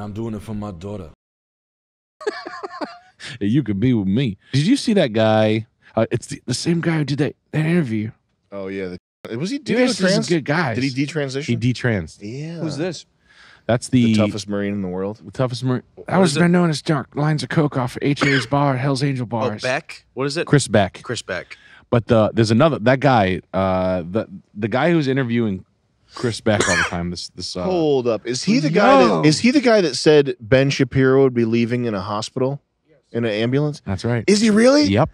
And I'm doing it for my daughter. You could be with me. Did you see that guy? It's the same guy who did that interview. Oh, yeah. Was he doing a good guy? Did he detransition? He detransed. Yeah. Who's this? That's the toughest Marine in the world. The toughest Marine. That was been known as dark lines of coke off HA's bar, Hell's Angel bars. Oh, Beck? What is it? Chris Beck. Chris Beck. But there's another guy. The guy who's interviewing Chris Beck all the time. This hold up. Is he the guy? Is he the guy that said Ben Shapiro would be leaving in a hospital, in an ambulance? That's right. Is he really? Yep.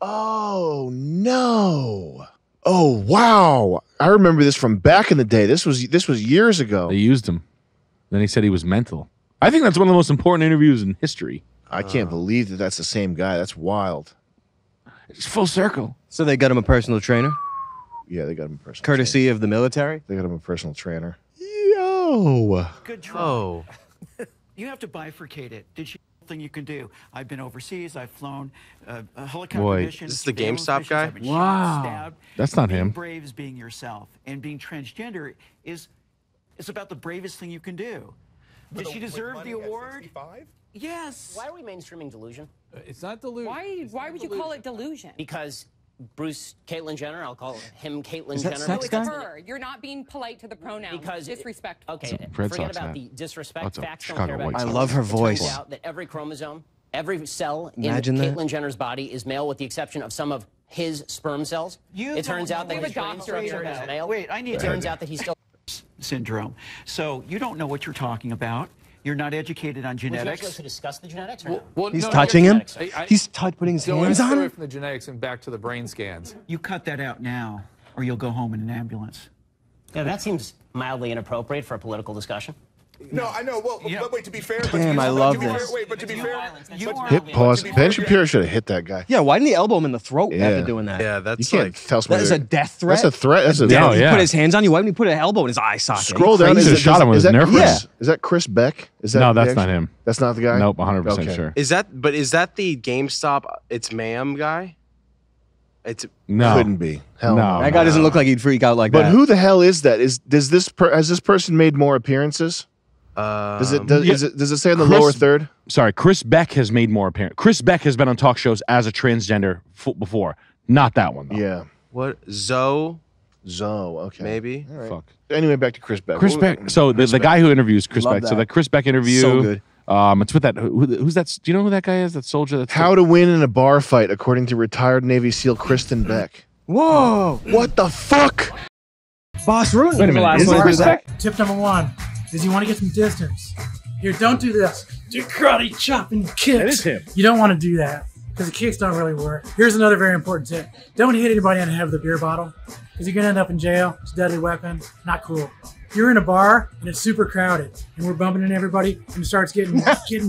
Oh no. Oh wow! I remember this from back in the day. This was years ago. They used him. Then he said he was mental. I think that's one of the most important interviews in history. I can't believe that that's the same guy. That's wild. It's full circle. So they got him a personal trainer? Yeah, they got him a personal Courtesy of the military? They got him a personal trainer. Yo! Good try. Oh. You have to bifurcate it. Did she thing you can do? I've been overseas. I've flown helicopter Boy. missions. Is this the surveillance GameStop missions, guy? I've been Wow. shot, stabbed. That's not Being him. brave is being yourself, and being transgender is about the bravest thing you can do. Did she deserve the award? Yes. Why are we mainstreaming delusion? It's not delusion. Why would you call it delusion? Because Bruce Caitlyn Jenner, I'll call him Caitlyn Is that Jenner. sex guy? Her. You're not being polite to the pronouns. Because disrespectful. Okay, Red forget Sox about hat. the disrespect. That's a Facts don't Chicago care about White I Sox. love her It voice. turns out that every chromosome, every cell Imagine in that. Caitlyn Jenner's body is male with the exception of some of his sperm cells. It turns out that his brain structure is male. Wait, I need It turns out that he's still syndrome. So you don't know what you're talking about. You're not educated on Was you genetics. supposed to discuss the genetics or no? Well, He's no, touching him? genetics. He's putting his So hands let's on get away him? from the genetics and back to the brain scans. You cut that out now, or you'll go home in an ambulance. Yeah, that seems mildly inappropriate for a political discussion. No, I know. Well, but wait, to be fair. Damn, I love this. But to be fair. Hit pause. Ben Shapiro should have hit that guy. Yeah, why didn't he elbow him in the throat Yeah. after doing that? Yeah, You that's can't like tell somebody That is a death threat? That's a threat. That's a Yeah, He yeah. put his hands on you. Why didn't he put an elbow in his eye socket? Scroll down. He should've shot him with his Nerf Yeah. Is that Chris Beck? Is that No, the that's not actual- him. That's not the guy. Nope, 100% Okay. sure. is that the GameStop it's ma'am guy? It's No. Couldn't be. Hell No. no. That guy doesn't look like he'd freak out like But that. who the hell is that? Has this person made more apperances? Does it say in the Chris- lower third? Sorry, Chris Beck has made more appearance. Chris Beck has been on talk shows as a transgender before. Not that one, though. Yeah. what Zoe Okay. maybe? All right. Fuck. Anyway, back to Chris Beck. Chris Beck. So the guy who interviews Chris Love Beck. So that. the Chris Beck interview. So good. It's with that. Who's that? Do you know who that guy is? That soldier. That's How to win in a bar fight, according to retired Navy SEAL Kristen Beck. Whoa! What the fuck? Boss Root. Wait a minute. Is it Chris Beck? Tip number one is you want to get some distance. Here, don't do this. Do karate chopping kicks. That is him. You don't want to do that because the kicks don't really work. Here's another very important tip. Don't hit anybody on the head with a beer bottle because you're going to end up in jail. It's a deadly weapon. Not cool. You're in a bar and it's super crowded and we're bumping into everybody and it starts getting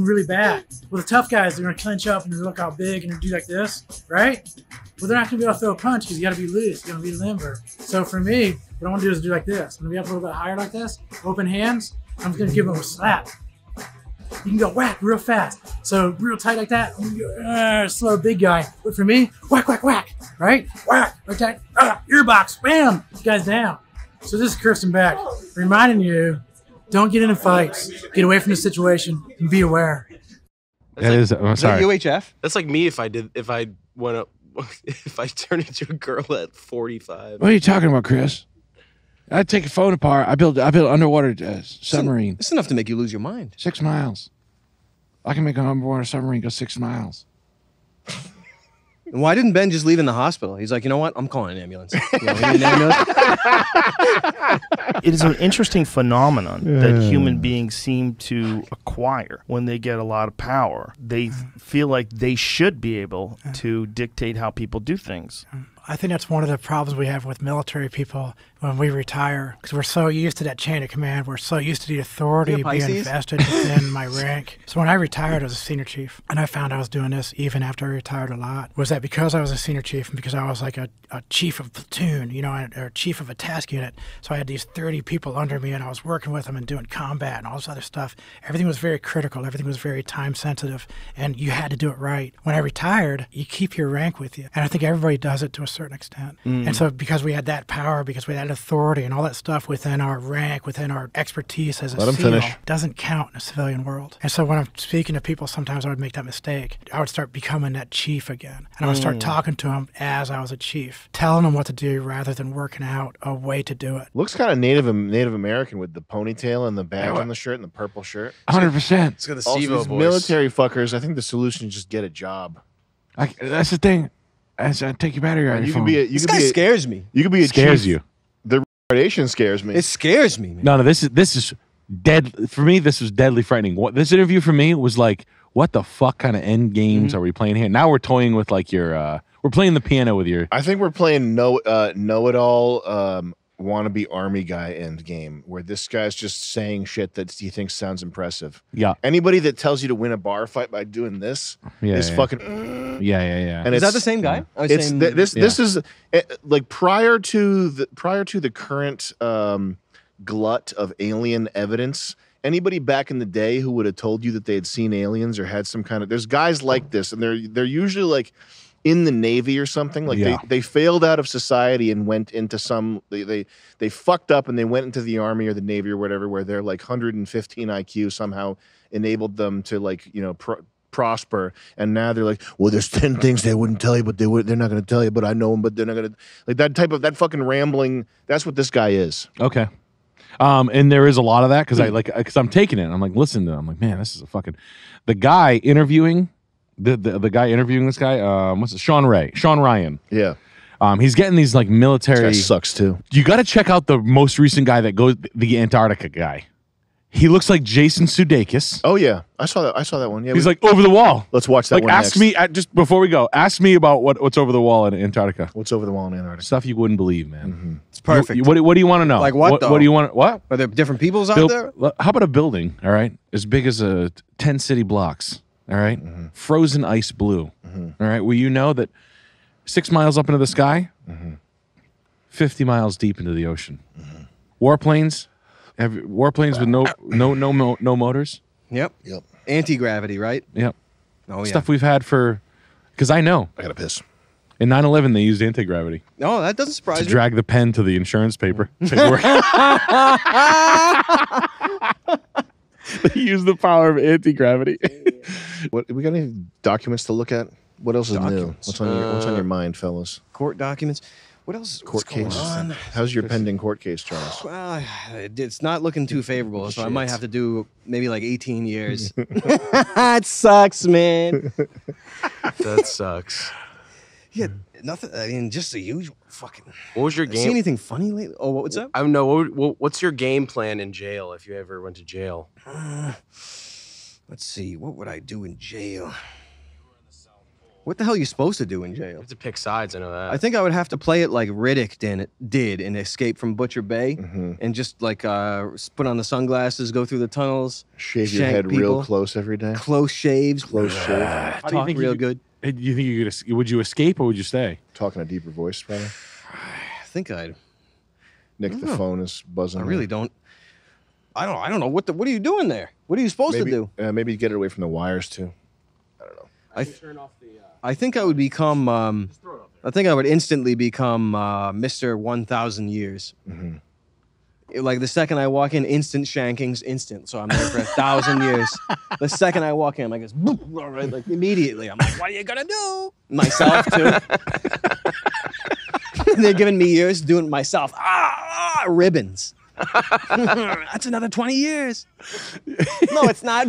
really bad. Well, the tough guys, they're going to clench up and they look out big and do like this, right? Well, they're not going to be able to throw a punch because you got to be loose. You got to be limber. So for me, what I want to do is do like this. I'm going to be up a little bit higher like this, open hands. I'm just going to give them a slap. You can go whack real fast. So real tight like that. I'm gonna go, slow big guy. But for me, whack, whack, whack. Right? Whack. Like that. Earbox. Bam. This guy's down. So this is Kirsten Beck reminding you, don't get into fights. Get away from the situation and be aware. That is. I'm Is that sorry. UHF? That's like me if I went up if I turned into a girl at 45. What are you talking about, Chris? I'd take a phone apart. I build an underwater submarine. It's enough to make you lose your mind. 6 miles. I can make an underwater submarine go 6 miles. And why didn't Ben just leave in the hospital? He's like, you know what? I'm calling an ambulance. You know, we need an ambulance. It is an interesting phenomenon that human beings seem to acquire when they get a lot of power. They feel like they should be able to dictate how people do things. I think that's one of the problems we have with military people when we retire, because we're so used to that chain of command. We're so used to the authority You're being Pisces? vested within my rank. So when I retired, I was a senior chief, and I found I was doing this even after I retired a lot, was that because I was a senior chief and because I was like a chief of platoon, you know, or chief of a task unit. So I had these 30 people under me, and I was working with them and doing combat and all this other stuff. Everything was very critical. Everything was very time sensitive, and you had to do it right. When I retired, you keep your rank with you. And I think everybody does it to a certain extent. And so because we had that power, because we had authority and all that stuff within our rank, within our expertise as a SEAL, doesn't count in a civilian world. And so when I'm speaking to people, sometimes I would make that mistake. I would start becoming that chief again. And I would start talking to them as I was a chief, telling them what to do rather than working out a way to do it. Looks kind of Native American with the ponytail and the badge on the shirt and the purple shirt. 100%. It's got the Also, SIVO these voice. military fuckers, I think the solution is just get a job. That's the thing. Take your battery out of your phone. This guy scares me. You could be a scares chief. you. The retardation scares me. It scares me, man. No, this is dead for me. This was deadly frightening. What this interview for me was like, what the fuck kind of end games are we playing here? Now we're toying with like your, we're playing the piano with your. I think we're playing know-it-all wannabe army guy end game, where this guy's just saying shit that he thinks sounds impressive. Yeah. Anybody that tells you to win a bar fight by doing this is fucking. Yeah. And is that the same guy? It's this is like prior to the current glut of alien evidence. Anybody back in the day who would have told you that they had seen aliens or had some kind of, there's guys like this, and they're usually like in the Navy or something. Like they failed out of society and went into some, they fucked up and they went into the Army or the Navy or whatever, where they're like 115 IQ somehow enabled them to like, you know, prosper. And now they're like, well, there's 10 things they wouldn't tell you, but they're not going to tell you, but I know them, but they're not going to, like that fucking rambling. That's what this guy is. Okay. And there is a lot of that because I'm taking it. And I'm like, listen to him. I'm like, man, this is a fucking, the guy interviewing the guy interviewing this guy, what's it? Sean Ryan. Yeah. He's getting these like military. This guy sucks too. You got to check out the most recent guy that goes, the Antarctica guy. He looks like Jason Sudeikis. Oh yeah, I saw that one. Yeah, he's like over the wall. Let's watch that like, one. Ask next. me just before we go. Ask me about what's over the wall in Antarctica. What's over the wall in Antarctica? Stuff you wouldn't believe, man. It's perfect. What do you want to know? Like what? What do you want? What? Are there different peoples out there? How about a building? All right, as big as 10 city blocks. All right, frozen ice blue. All right, where you know that 6 miles up into the sky, 50 miles deep into the ocean. Warplanes. Warplanes with no motors. Yep. Anti-gravity, right? Yep. Oh yeah. Stuff we've had for, because I know. I gotta piss. In 9/11, they used anti-gravity. No, that doesn't surprise me. To drag the pen to the insurance paperwork. They use the power of anti-gravity. What we got any documents to look at? What else is new? What's on your mind, fellas? Court documents. What else? Court cases. On? How's your pending court case, Charles? Well, it's not looking too favorable, so I might have to do maybe like 18 years. It sucks, man. That sucks. Yeah, nothing. I mean, just the usual fucking. What was your game? See anything funny lately? Oh, what's up? I don't know. What's your game plan in jail if you ever went to jail? Let's see. What would I do in jail? What the hell are you supposed to do in jail? You have to pick sides. I know that. I think I would have to play it like Riddick did in Escape from Butcher Bay, and just like put on the sunglasses, go through the tunnels, shave your head real close every day. Close shaves, close shave. Talk real good. Do you think would you escape or would you stay? Talking a deeper voice, probably. I think I'd. Nick, the phone is buzzing. I really don't. I don't know what are you doing there? What are you supposed to do? Maybe get it away from the wires too. I don't know. I think I would become. I think I would instantly become Mr. 1,000 years. Like the second I walk in, instant shankings, instant. So I'm there for 1,000 years. The second I walk in, I'm like, all right, like immediately. I'm like, what are you gonna do? Myself too. They're giving me years doing it myself. Ribbons. That's another 20 years. No, it's not.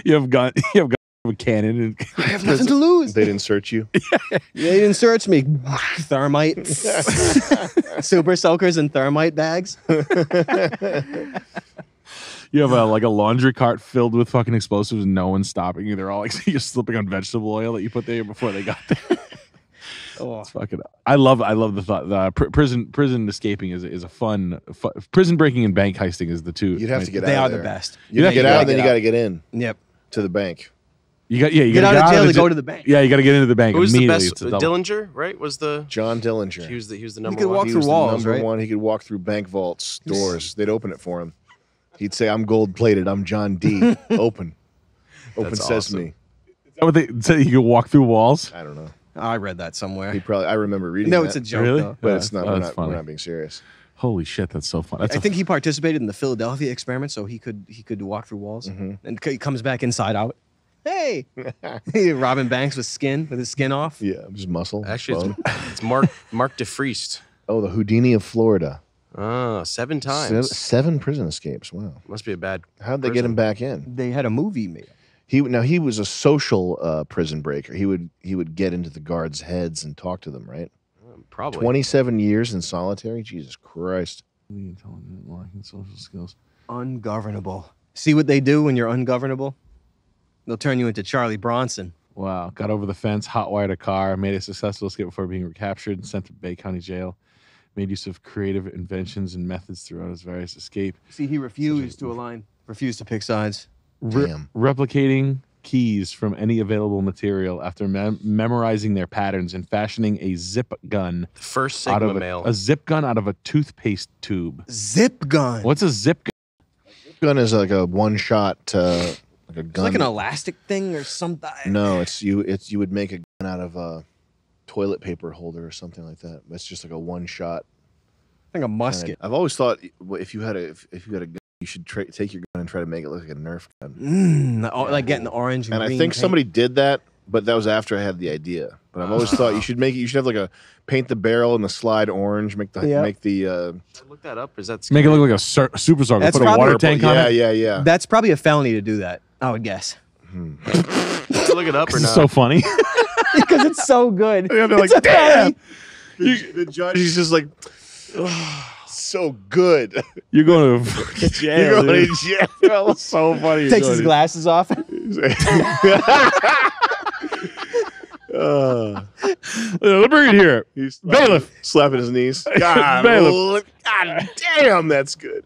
You have got a cannon. And I have nothing to lose. They didn't search you. They didn't search me. Thermite, super soakers, and thermite bags. You have a laundry cart filled with fucking explosives and no one's stopping you. They're all like you're slipping on vegetable oil that you put there before they got there. It's fucking. I love the thought. Prison escaping is a fun. Prison breaking and bank heisting is the two. You'd have to get out. They are there. the best. You get out, then you got to get in. Yep. To the bank. You got get out of jail to go to the bank. Yeah, you got to get into the bank. Who was the immediately. best? Dillinger, right? Was the John Dillinger? He was the number one. He could walk through walls, right? One. He could walk through bank vaults, doors. They'd open it for him. He'd say, "I'm gold plated. I'm John D. Open That's sesame." awesome. that what they said? You could walk through walls. I don't know. I read that somewhere. He probably. I remember reading. No, that, it's a joke. Really? Though. but it's not. Oh, We're that's not. funny. We're not being serious. Holy shit, that's so fun. I think he participated in the Philadelphia experiment, so he could walk through walls, and he comes back inside out. Hey, Robin Banks with his skin off. Yeah, just muscle. Actually, it's Mark DeFriest. Oh, the Houdini of Florida. 7 times. 7 prison escapes. Wow. Must be a bad. How'd they get him back in? They had a movie made. He was a social prison breaker. He would get into the guards' heads and talk to them. Right. Probably 27 years in solitary. Jesus Christ. Intelligent, lacking social skills. Ungovernable. See what they do when you're ungovernable? They'll turn you into Charlie Bronson. Wow. Got over the fence, hotwired a car, made a successful escape before being recaptured and sent to Bay County Jail. Made use of creative inventions and methods throughout his various escape. See, he refused to pick sides. Damn. Replicating keys from any available material after memorizing their patterns and fashioning a zip gun. The first Sigma male. A zip gun out of a toothpaste tube. Zip gun. What's a zip gun? Zip gun is like a one-shot, like a gun. It's like an elastic thing or something. No, you would make a gun out of a toilet paper holder or something like that. It's just like a one-shot. Like a musket. I've always thought if you had a gun, you should take your gun and try to make it look like a Nerf gun. Like getting the orange and I green think paint. somebody did that, but that was after I had the idea. But I've always thought you should have like a paint the barrel and the slide orange, make the Look that up. Is that make it look like a super soaker? That's Put a probably water tank on it. Yeah. That's probably a felony to do that, I would guess. look it up or This not? is so funny. Because it's so good. They're like, It's a damn. felony. The judge is just like, so good. You're going to jail. You're going dude. to jail. That's so funny. Takes his glasses off. Let me bring it here. He's Bailiff. slapping his knees. God, Bailiff. God damn, that's good.